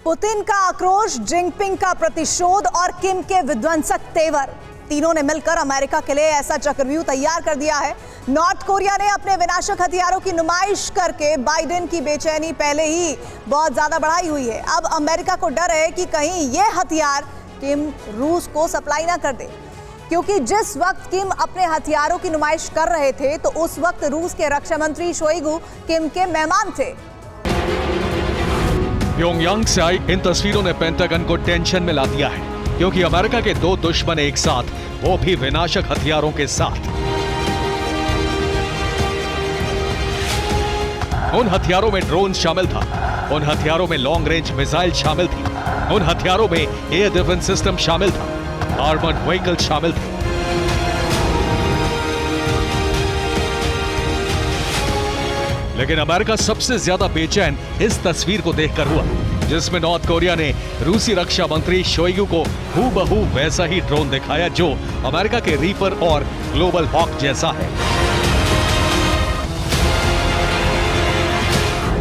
Putin का आक्रोश, Jinping का प्रतिशोध और किम के विध्वंसक तेवर, तीनों ने मिलकर अमेरिका के लिए ऐसा चक्रव्यूह तैयार कर दिया है। नॉर्थ कोरिया ने अपने विनाशक हथियारों की नुमाइश करके बाइडेन की बेचैनी पहले ही बहुत ज्यादा बढ़ाई हुई है। अब अमेरिका को डर है कि कहीं ये हथियार किम रूस को सप्लाई ना कर दे, क्योंकि जिस वक्त किम अपने हथियारों की नुमाइश कर रहे थे तो उस वक्त रूस के रक्षा मंत्री शोइगु किम के मेहमान थे। प्योंगयांग से आई इन तस्वीरों ने पेंटागन को टेंशन में ला दिया है, क्योंकि अमेरिका के दो दुश्मन एक साथ, वो भी विनाशक हथियारों के साथ। उन हथियारों में ड्रोन शामिल था, उन हथियारों में लॉन्ग रेंज मिसाइल शामिल थी, उन हथियारों में एयर डिफेंस सिस्टम शामिल था, आर्मर्ड व्हीकल शामिल थे। लेकिन अमेरिका सबसे ज्यादा बेचैन इस तस्वीर को देखकर हुआ, जिसमें नॉर्थ कोरिया ने रूसी रक्षा मंत्री शोइगु को हूबहू वैसा ही ड्रोन दिखाया जो अमेरिका के रीपर और ग्लोबल हॉक जैसा है।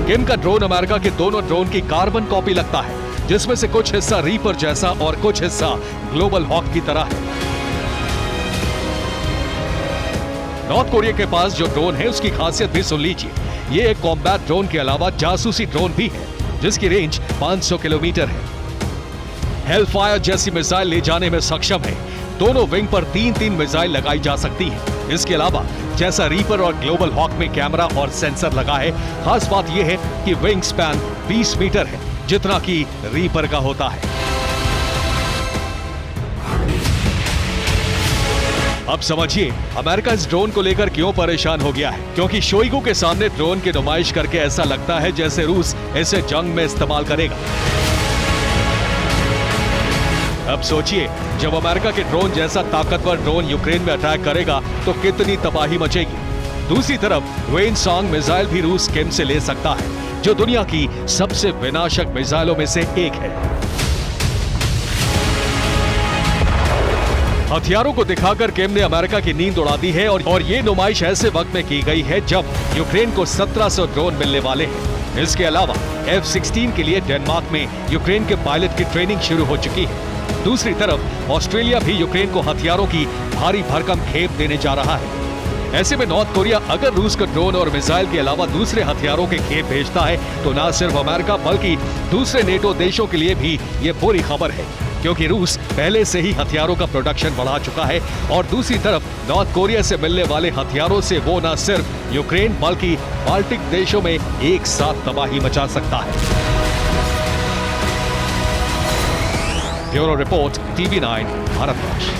किम का ड्रोन अमेरिका के दोनों ड्रोन की कार्बन कॉपी लगता है, जिसमें से कुछ हिस्सा रीपर जैसा और कुछ हिस्सा ग्लोबल हॉक की तरह है। नॉर्थ कोरिया के पास जो ड्रोन है उसकी खासियत भी सुन लीजिए। ये एक कॉम्बैट ड्रोन के अलावा जासूसी ड्रोन भी है, जिसकी रेंज 500 किलोमीटर है। हेलफायर जैसी मिसाइल ले जाने में सक्षम है। दोनों विंग पर 3-3 मिसाइल लगाई जा सकती है। इसके अलावा जैसा रीपर और ग्लोबल हॉक में कैमरा और सेंसर लगा है, खास बात यह है कि विंग स्पैन 20 मीटर है, जितना कि रीपर का होता है। अब समझिए अमेरिका इस ड्रोन को लेकर क्यों परेशान हो गया है, क्योंकि शोइगु के सामने ड्रोन की नुमाइश करके ऐसा लगता है जैसे रूस इसे जंग में इस्तेमाल करेगा। अब सोचिए, जब अमेरिका के ड्रोन जैसा ताकतवर ड्रोन यूक्रेन में अटैक करेगा तो कितनी तबाही मचेगी। दूसरी तरफ वेनसॉन्ग मिसाइल भी रूस किम से ले सकता है, जो दुनिया की सबसे विनाशक मिसाइलों में से एक है। हथियारों को दिखाकर किम ने अमेरिका की नींद उड़ा दी है और ये नुमाइश ऐसे वक्त में की गई है जब यूक्रेन को 1700 ड्रोन मिलने वाले हैं। इसके अलावा F-16 के लिए डेनमार्क में यूक्रेन के पायलट की ट्रेनिंग शुरू हो चुकी है। दूसरी तरफ ऑस्ट्रेलिया भी यूक्रेन को हथियारों की भारी भरकम खेप देने जा रहा है। ऐसे में नॉर्थ कोरिया अगर रूस को ड्रोन और मिसाइल के अलावा दूसरे हथियारों के खेप भेजता है तो न सिर्फ अमेरिका बल्कि दूसरे नेटो देशों के लिए भी ये बुरी खबर है, क्योंकि रूस पहले से ही हथियारों का प्रोडक्शन बढ़ा चुका है और दूसरी तरफ नॉर्थ कोरिया से मिलने वाले हथियारों से वो न सिर्फ यूक्रेन बल्कि बाल्टिक देशों में एक साथ तबाही मचा सकता है। Bureau report, TV9 Bharatvarsh.